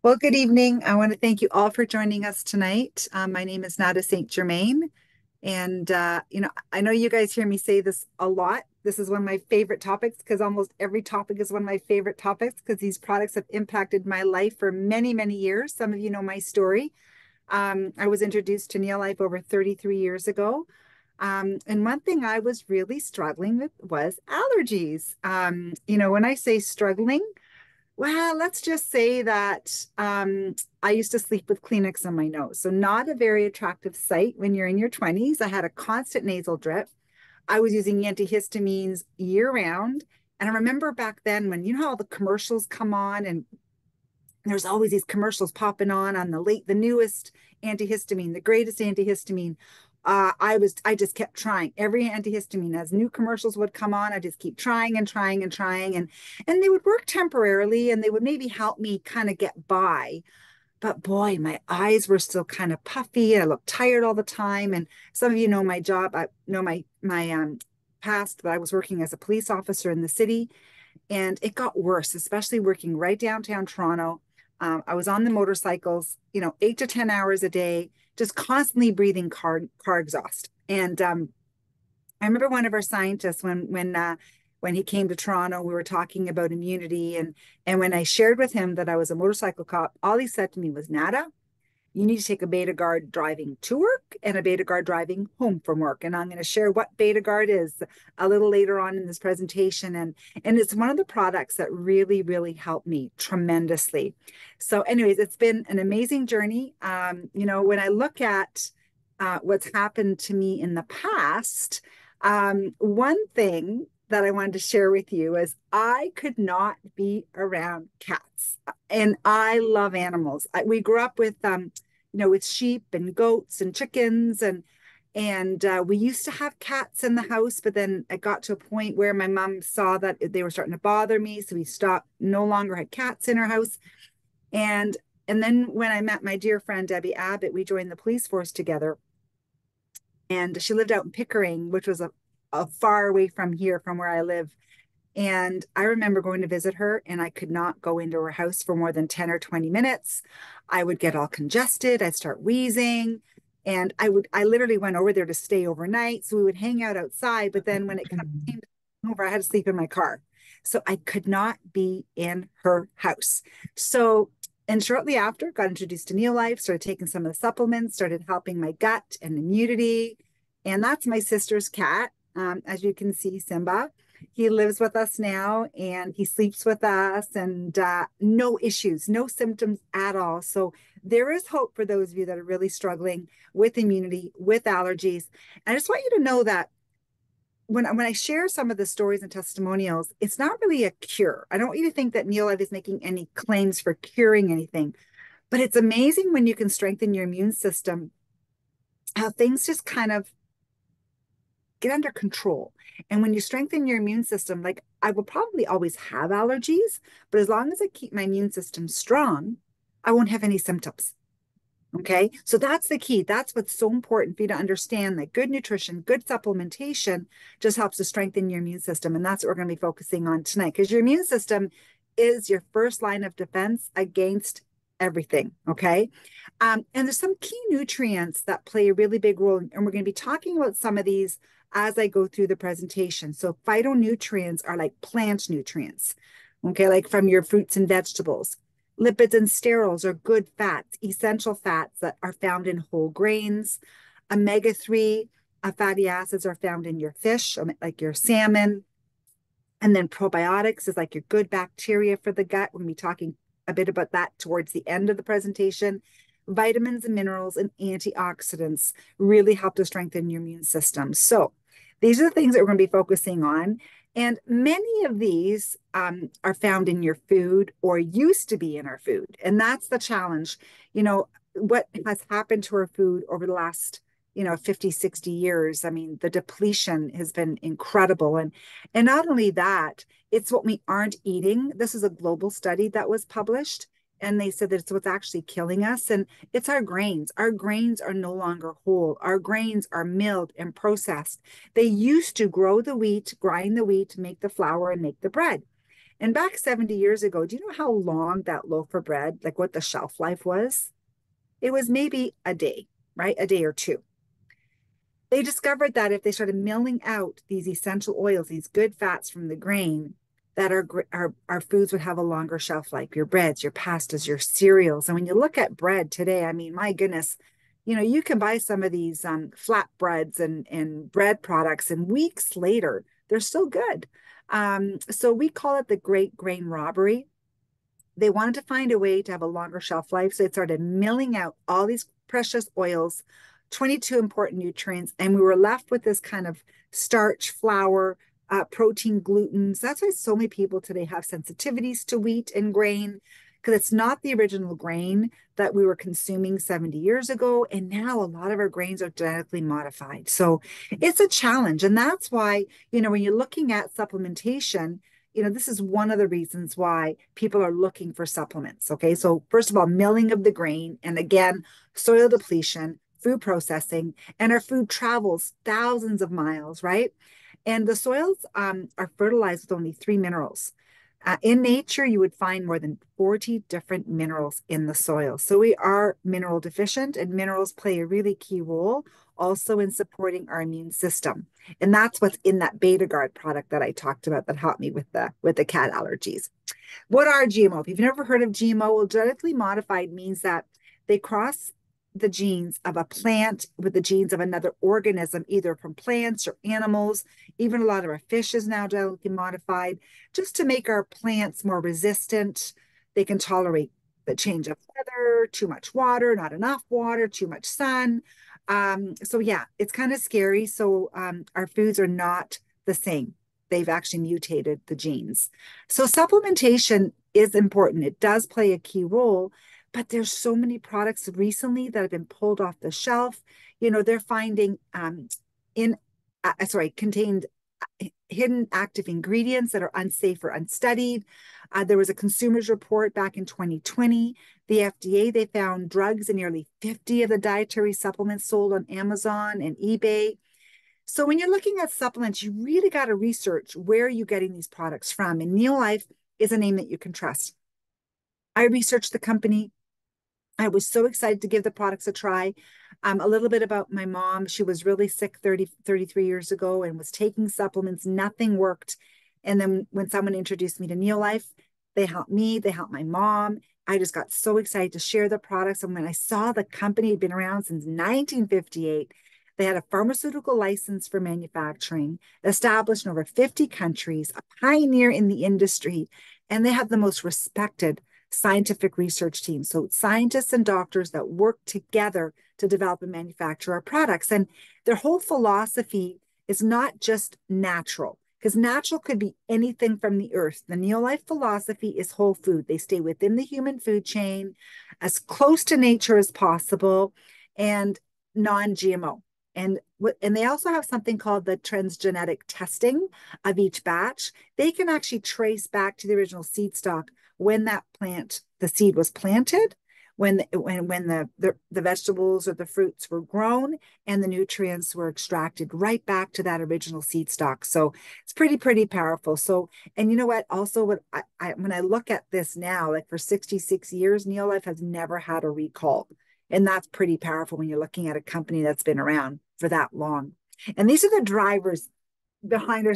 Well, good evening. I want to thank you all for joining us tonight. My name is Nada St. Germain, and I know you guys hear me say this a lot. This is one of my favorite topics because almost every topic is one of my favorite topics because these products have impacted my life for many, many years. Some of you know my story. I was introduced to Neolife over 33 years ago. And one thing I was really struggling with was allergies. When I say struggling, well, let's just say that I used to sleep with Kleenex on my nose. So, not a very attractive sight when you're in your 20s. I had a constant nasal drip. I was using antihistamines year round. And I remember back then when you know how all the commercials come on and there's always these commercials popping on the newest antihistamine, the greatest antihistamine. I just kept trying every antihistamine as new commercials would come on. I just keep trying and trying and trying, and they would work temporarily, and they would maybe help me kind of get by. But boy, my eyes were still kind of puffy, and I looked tired all the time. And some of you know my job. I know my past, but I was working as a police officer in the city, and it got worse, especially working right downtown Toronto. I was on the motorcycles, 8 to 10 hours a day, just constantly breathing car exhaust. And I remember one of our scientists when he came to Toronto, we were talking about immunity, and when I shared with him that I was a motorcycle cop, all he said to me was, "Nada, you need to take a beta guard driving to work and a beta guard driving home from work." And I'm going to share what beta guard is a little later on in this presentation. And it's one of the products that really, really helped me tremendously. So, anyways, it's been an amazing journey. When I look at what's happened to me in the past, one thing that I wanted to share with you is I could not be around cats, and I love animals. We grew up with sheep and goats and chickens, and we used to have cats in the house, but then it got to a point where my mom saw that they were starting to bother me, so we stopped. No longer had cats in our house, and and then when I met my dear friend Debbie Abbott, we joined the police force together, and she lived out in Pickering, which was a far away from here, from where I live. And I remember going to visit her, and I could not go into her house for more than 10 or 20 minutes. I would get all congested. I'd start wheezing. And I literally went over there to stay overnight. So we would hang out outside. But then when it kind of came over, I had to sleep in my car. So I could not be in her house. So, and shortly after, got introduced to Neolife, started taking some of the supplements, started helping my gut and immunity. And that's my sister's cat. As you can see, Simba. He lives with us now and he sleeps with us, and no issues, no symptoms at all. So there is hope for those of you that are really struggling with immunity, with allergies. And I just want you to know that when I share some of the stories and testimonials, it's not really a cure. I don't want you to think that Neolife is making any claims for curing anything, but it's amazing when you can strengthen your immune system, how things just kind of get under control. And when you strengthen your immune system, like I will probably always have allergies, but as long as I keep my immune system strong, I won't have any symptoms. Okay. So that's the key. That's what's so important for you to understand, that good nutrition, good supplementation just helps to strengthen your immune system. And that's what we're going to be focusing on tonight, because your immune system is your first line of defense against everything. Okay. And there's some key nutrients that play a really big role. And we're going to be talking about some of these as I go through the presentation. So phytonutrients are like plant nutrients, okay, like from your fruits and vegetables. Lipids and sterols are good fats, essential fats that are found in whole grains. Omega-3 fatty acids are found in your fish, like your salmon. And then probiotics is like your good bacteria for the gut. We're going to be talking a bit about that towards the end of the presentation. Vitamins and minerals and antioxidants really help to strengthen your immune system. So these are the things that we're going to be focusing on. And many of these are found in your food, or used to be in our food. And that's the challenge. What has happened to our food over the last 50, 60 years. I mean, the depletion has been incredible. And not only that, it's what we aren't eating. This is a global study that was published, and they said that it's what's actually killing us. And it's our grains. Our grains are no longer whole. Our grains are milled and processed. They used to grow the wheat, grind the wheat, make the flour, and make the bread. And back 70 years ago, do you know how long that loaf of bread, like what the shelf life was? It was maybe a day, right? A day or two. They discovered that if they started milling out these essential oils, these good fats from the grain, that our foods would have a longer shelf life. Your breads, your pastas, your cereals. And when you look at bread today, I mean, my goodness, you can buy some of these flat breads and bread products, and weeks later, they're still good. So we call it the great grain robbery. They wanted to find a way to have a longer shelf life. So they started milling out all these precious oils, 22 important nutrients, and we were left with this kind of starch, flour, protein, glutens. That's why so many people today have sensitivities to wheat and grain, because it's not the original grain that we were consuming 70 years ago. And now a lot of our grains are genetically modified. So it's a challenge. And that's why, when you're looking at supplementation, this is one of the reasons why people are looking for supplements. Okay. So, first of all, milling of the grain, and again, soil depletion, food processing, and our food travels thousands of miles, right? And the soils are fertilized with only three minerals. In nature, you would find more than 40 different minerals in the soil. So we are mineral deficient, and minerals play a really key role also in supporting our immune system. And that's what's in that Betagard product that I talked about that helped me with the cat allergies. What are GMO? If you've never heard of GMO, well, genetically modified means that they cross the genes of a plant with the genes of another organism, either from plants or animals. Even a lot of our fish is now genetically modified, just to make our plants more resistant. They can tolerate the change of weather, too much water, not enough water, too much sun. So yeah, it's kind of scary. So our foods are not the same. They've actually mutated the genes. So supplementation is important. It does play a key role, but there's so many products recently that have been pulled off the shelf. They're finding contained hidden active ingredients that are unsafe or unstudied. There was a consumer's report back in 2020. The FDA, they found drugs in nearly 50 of the dietary supplements sold on Amazon and eBay. So when you're looking at supplements, you really got to research where you're getting these products from. And Neolife is a name that you can trust. I researched the company. I was so excited to give the products a try. A little bit about my mom. She was really sick 33 years ago and was taking supplements. Nothing worked. And then when someone introduced me to Neolife, they helped me, they helped my mom. I just got so excited to share the products. And when I saw the company had been around since 1958, they had a pharmaceutical license for manufacturing, established in over 50 countries, a pioneer in the industry, and they have the most respected scientific research team. So scientists and doctors that work together to develop and manufacture our products. And their whole philosophy is not just natural, because natural could be anything from the earth. The Neolife philosophy is whole food. They stay within the human food chain, as close to nature as possible, and non-GMO. And they also have something called the transgenic testing of each batch. They can actually trace back to the original seed stock when the seed was planted, when the vegetables or the fruits were grown, and the nutrients were extracted right back to that original seed stock. So it's pretty powerful. So, and you know what? Also, when I look at this now, like for 66 years, Neolife has never had a recall. And that's pretty powerful when you're looking at a company that's been around for that long. And these are the drivers behind our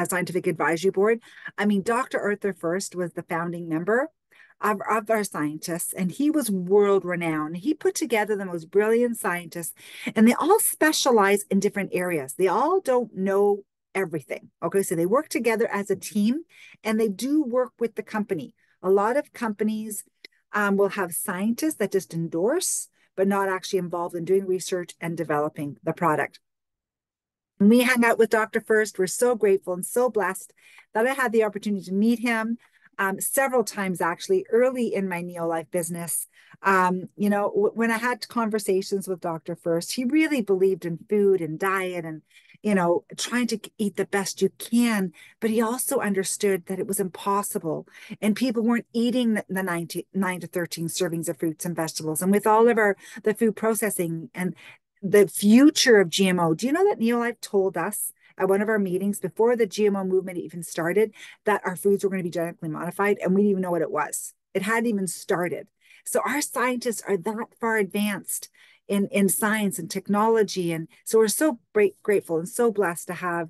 scientific advisory board. I mean, Dr. Arthur First was the founding member of our scientists, and he was world renowned. He put together the most brilliant scientists, and they all specialize in different areas. They all don't know everything. Okay, so they work together as a team, and they do work with the company. A lot of companies will have scientists that just endorse, but not actually involved in doing research and developing the product. And we hung out with Dr. First. We're so grateful and so blessed that I had the opportunity to meet him several times, actually, early in my Neolife business. When I had conversations with Dr. First, he really believed in food and diet and, trying to eat the best you can. But he also understood that it was impossible and people weren't eating the 9 to 13 servings of fruits and vegetables. And with all of the food processing and the future of GMO, do you know that Neolife told us at one of our meetings before the GMO movement even started that our foods were going to be genetically modified, and we didn't even know what it was. It hadn't even started. So our scientists are that far advanced in science and technology. And so we're so grateful and so blessed to have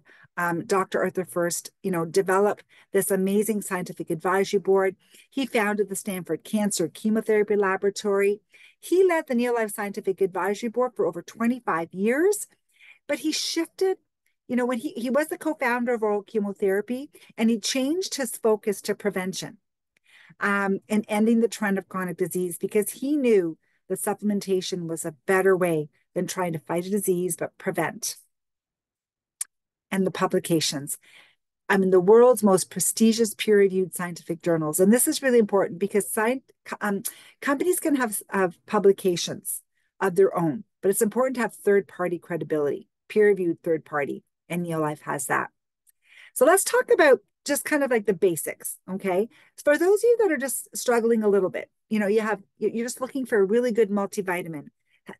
Dr. Arthur First, develop this amazing scientific advisory board. He founded the Stanford Cancer Chemotherapy Laboratory. He led the Neolife Scientific Advisory Board for over 25 years, but he shifted, when he was the co-founder of oral chemotherapy, and he changed his focus to prevention and ending the trend of chronic disease, because he knew that supplementation was a better way than trying to fight a disease, but prevent. And the publications, the world's most prestigious peer-reviewed scientific journals. And this is really important because companies can have publications of their own, but it's important to have third-party credibility, peer-reviewed third-party, and Neolife has that. So let's talk about just kind of like the basics, okay? For those of you that are just struggling a little bit, you're just looking for a really good multivitamin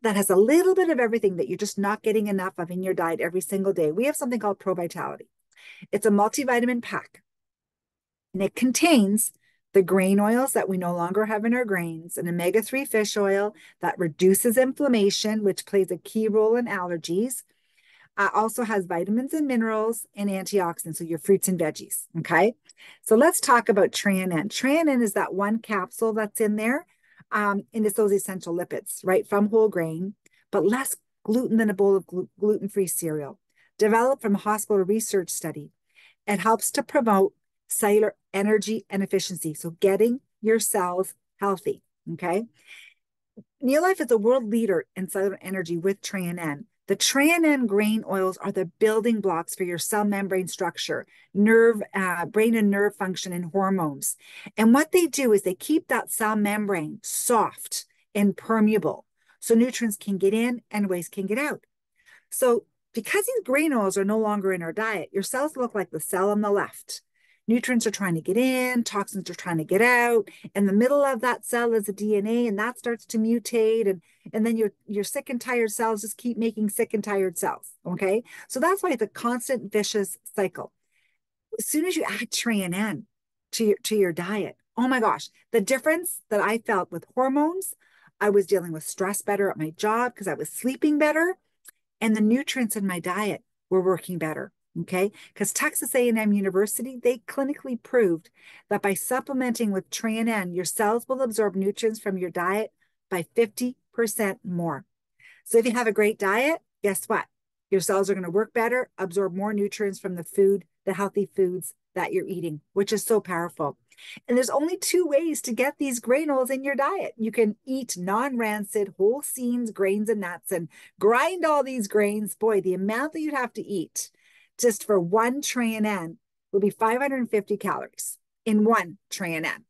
that has a little bit of everything that you're just not getting enough of in your diet every single day. We have something called Pro Vitality. It's a multivitamin pack, and it contains the grain oils that we no longer have in our grains, an omega-3 fish oil that reduces inflammation, which plays a key role in allergies. Also has vitamins and minerals and antioxidants, so your fruits and veggies, okay? So let's talk about TreaNN. TreaNN is that one capsule that's in there, and it's those essential lipids, right, from whole grain, but less gluten than a bowl of gluten-free cereal. Developed from a hospital research study. It helps to promote cellular energy and efficiency, so getting your cells healthy, okay? Neolife is a world leader in cellular energy with TreaNN. The TreaNN grain oils are the building blocks for your cell membrane structure, brain and nerve function, and hormones. And what they do is they keep that cell membrane soft and permeable, so nutrients can get in and waste can get out. So because these grain oils are no longer in our diet, your cells look like the cell on the left. Nutrients are trying to get in, toxins are trying to get out. In the middle of that cell is the DNA, and that starts to mutate. And then your sick and tired cells just keep making sick and tired cells, okay? So that's why it's a constant vicious cycle. As soon as you add TreaNN to your diet, oh my gosh, the difference that I felt with hormones, I was dealing with stress better at my job because I was sleeping better, and the nutrients in my diet were working better. Okay, because Texas A&M University, they clinically proved that by supplementing with TreaNN, your cells will absorb nutrients from your diet by 50% more. So if you have a great diet, guess what? Your cells are going to work better, absorb more nutrients from the healthy foods that you're eating, which is so powerful. And there's only two ways to get these granules in your diet. You can eat non-rancid, whole grains and nuts, and grind all these grains. Boy, the amount that you'd have to eat just for one TreaNN will be 550 calories in one TreaNN,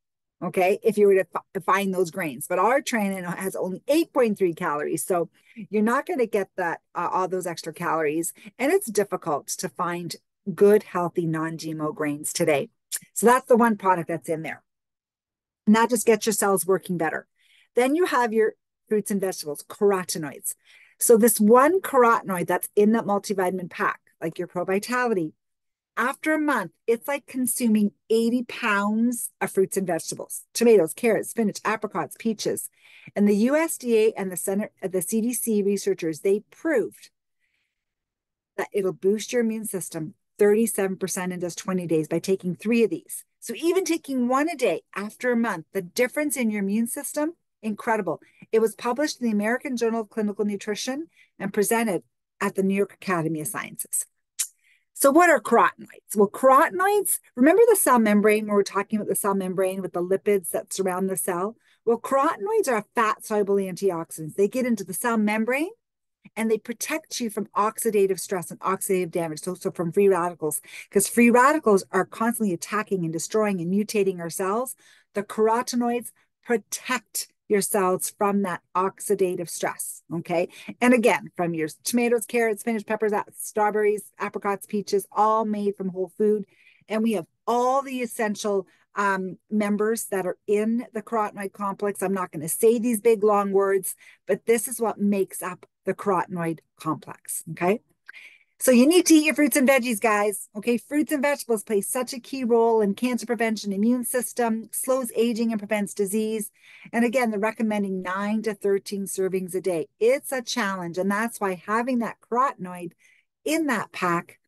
okay, if you were to find those grains. But our TreaNN has only 8.3 calories, so you're not going to get that all those extra calories, and it's difficult to find good, healthy, non-GMO grains today. So that's the one product that's in there. And that just gets your cells working better. Then you have your fruits and vegetables, carotenoids. So this one carotenoid that's in that multivitamin pack, like your Pro Vitality, after a month, it's like consuming 80 pounds of fruits and vegetables, tomatoes, carrots, spinach, apricots, peaches. And the USDA and the CDC researchers, they proved that it'll boost your immune system 37% in just 20 days by taking 3 of these. So even taking 1 a day after a month, the difference in your immune system, incredible. It was published in the American Journal of Clinical Nutrition and presented at the New York Academy of Sciences. So what are carotenoids? Well, carotenoids, remember the cell membrane, when we're talking about the cell membrane with the lipids that surround the cell? Well, carotenoids are fat-soluble antioxidants. They get into the cell membrane and they protect you from oxidative stress and oxidative damage, so from free radicals, because free radicals are constantly attacking and destroying and mutating our cells. The carotenoids protect your cells from that oxidative stress, okay? And again, from your tomatoes, carrots, spinach, peppers, strawberries, apricots, peaches, all made from whole food. And we have all the essential members that are in the carotenoid complex. I'm not going to say these big, long words, but this is what makes up the carotenoid complex, okay? So you need to eat your fruits and veggies, guys. Okay, fruits and vegetables play such a key role in cancer prevention, immune system, slows aging and prevents disease. And again, they're recommending 9 to 13 servings a day. It's a challenge, and that's why having that carotenoid in that pack,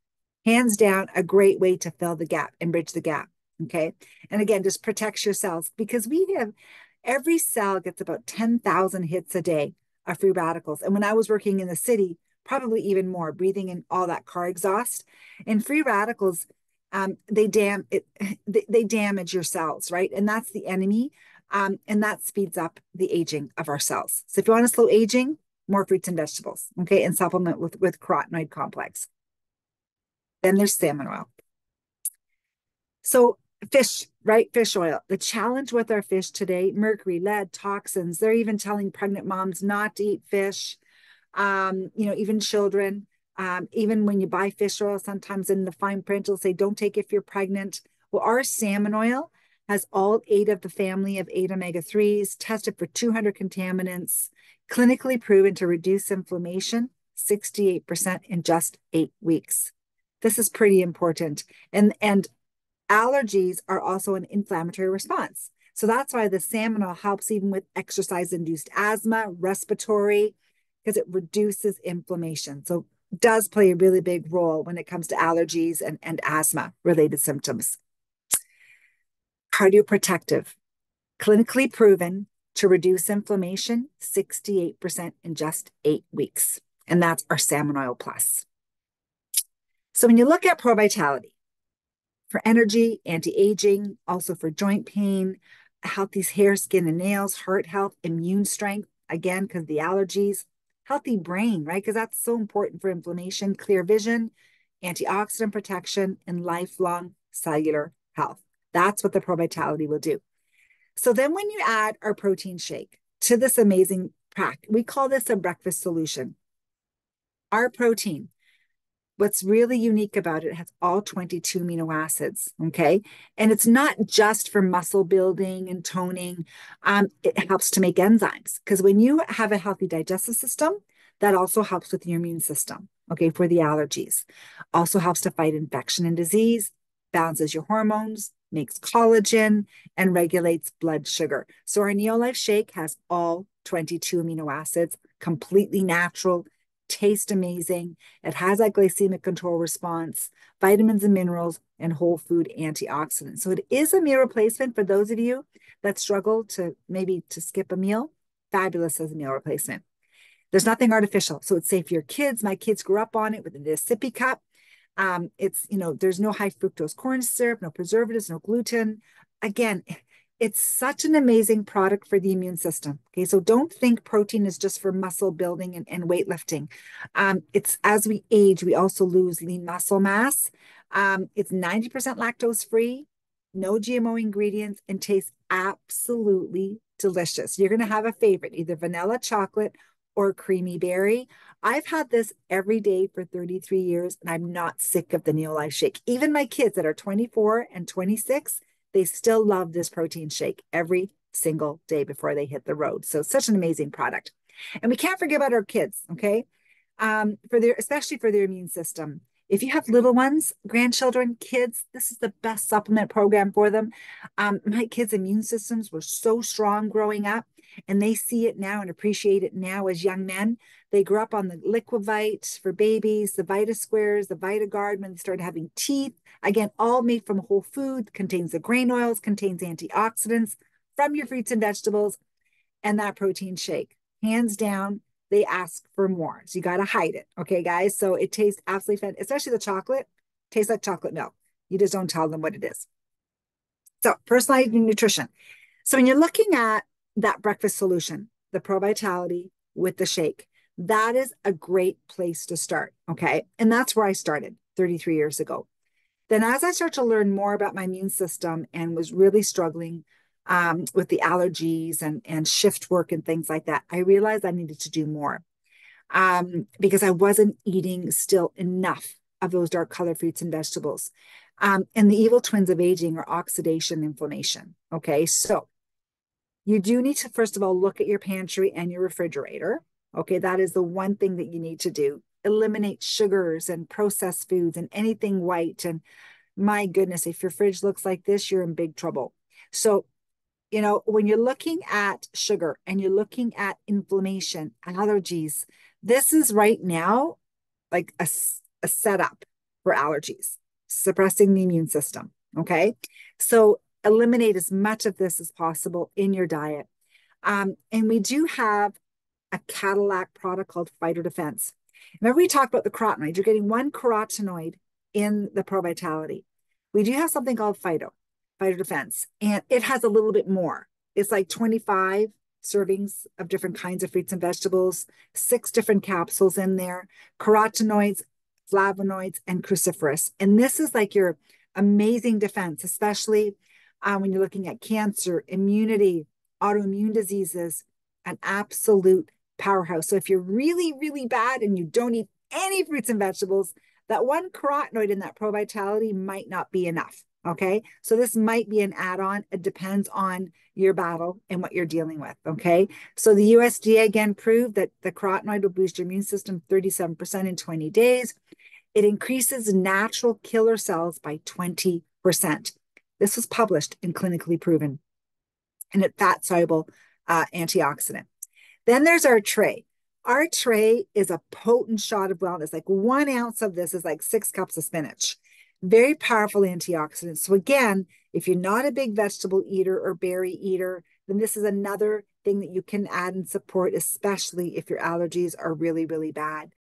hands down, a great way to fill the gap and bridge the gap. Okay, and again, just protects your cells because we have every cell gets about 10,000 hits a day of free radicals. And when I was working in the city, probably even more, breathing in all that car exhaust. And free radicals, they damage your cells, right? And that's the enemy, and that speeds up the aging of our cells. So if you want to slow aging, more fruits and vegetables, okay, and supplement with carotenoid complex. Then there's salmon oil. So fish, right? Fish oil. The challenge with our fish today, mercury, lead, toxins. They're even telling pregnant moms not to eat fish. Even children, even when you buy fish oil, sometimes in the fine print, it'll say, don't take it if you're pregnant. Well, our salmon oil has all 8 of the family of 8 omega-3s, tested for 200 contaminants, clinically proven to reduce inflammation, 68% in just 8 weeks. This is pretty important. And allergies are also an inflammatory response. So that's why the salmon oil helps even with exercise-induced asthma, respiratory, because it reduces inflammation. So it does play a really big role when it comes to allergies and asthma-related symptoms. Cardioprotective, clinically proven to reduce inflammation, 68% in just 8 weeks. And that's our salmon oil plus. So when you look at Pro Vitality, for energy, anti-aging, also for joint pain, healthy hair, skin, and nails, heart health, immune strength, again, because the allergies, healthy brain, right? Because that's so important for inflammation, clear vision, antioxidant protection, and lifelong cellular health. That's what the Pro Vitality will do. So then when you add our protein shake to this amazing pack, we call this a breakfast solution. Our protein, what's really unique about it has all 22 amino acids, okay? And it's not just for muscle building and toning. It helps to make enzymes because when you have a healthy digestive system, that also helps with your immune system, okay, for the allergies. Also helps to fight infection and disease, balances your hormones, makes collagen, and regulates blood sugar. So our Neolife Shake has all 22 amino acids, completely natural, taste amazing. It has that glycemic control response, vitamins and minerals, and whole food antioxidants. So it is a meal replacement for those of you that struggle to maybe to skip a meal. Fabulous as a meal replacement. There's nothing artificial, so it's safe for your kids. My kids grew up on it with a sippy cup. There's no high fructose corn syrup, no preservatives, no gluten. Again, it's such an amazing product for the immune system. Okay, so don't think protein is just for muscle building and weightlifting. It's as we age, we also lose lean muscle mass. It's 90% lactose free, no GMO ingredients, and tastes absolutely delicious. You're going to have a favorite, either vanilla chocolate or creamy berry. I've had this every day for 33 years, and I'm not sick of the Neolife Shake. Even my kids that are 24 and 26, they still love this protein shake every single day before they hit the road. So such an amazing product. And we can't forget about our kids, okay? Especially for their immune system. If you have little ones, grandchildren, kids, this is the best supplement program for them. My kids' immune systems were so strong growing up, and they see it now and appreciate it now as young men. They grew up on the Liquivite for babies, the Vita Squares, the VitaGuard when they started having teeth. Again, all made from whole food, contains the grain oils, contains antioxidants from your fruits and vegetables, and that protein shake. Hands down, they ask for more. So you got to hide it. Okay, guys? So it tastes absolutely fantastic, especially the chocolate. Tastes like chocolate milk. You just don't tell them what it is. So personalized nutrition. So when you're looking at that breakfast solution, the Pro Vitality with the shake, that is a great place to start. Okay. And that's where I started 33 years ago. Then as I start to learn more about my immune system and was really struggling with the allergies and shift work and things like that, I realized I needed to do more because I wasn't eating still enough of those dark colored fruits and vegetables. And the evil twins of aging are oxidation, inflammation. Okay, so you do need to, first of all, look at your pantry and your refrigerator. Okay, that is the one thing that you need to do. eliminate sugars and processed foods and anything white. And my goodness, if your fridge looks like this, you're in big trouble. So, when you're looking at sugar and you're looking at inflammation, allergies, this is right now like a setup for allergies, suppressing the immune system. Okay. So eliminate as much of this as possible in your diet. And we do have a Cadillac product called Phyto Defense. Remember, we talked about the carotenoids. You're getting one carotenoid in the Pro Vitality. We do have something called Phyto Defense, and it has a little bit more. It's like 25 servings of different kinds of fruits and vegetables, 6 different capsules in there, carotenoids, flavonoids, and cruciferous. And this is like your amazing defense, especially when you're looking at cancer, immunity, autoimmune diseases, an absolute powerhouse. So if you're really, really bad and you don't eat any fruits and vegetables, that one carotenoid in that Pro Vitality might not be enough. Okay. So this might be an add-on. It depends on your battle and what you're dealing with. Okay. So the USDA again proved that the carotenoid will boost your immune system 37% in 20 days. It increases natural killer cells by 20%. This was published and clinically proven. And it's fat soluble antioxidant. Then there's our tray. Our tray is a potent shot of wellness. Like 1 ounce of this is like 6 cups of spinach. Very powerful antioxidants. So again, if you're not a big vegetable eater or berry eater, then this is another thing that you can add and support, especially if your allergies are really, really bad.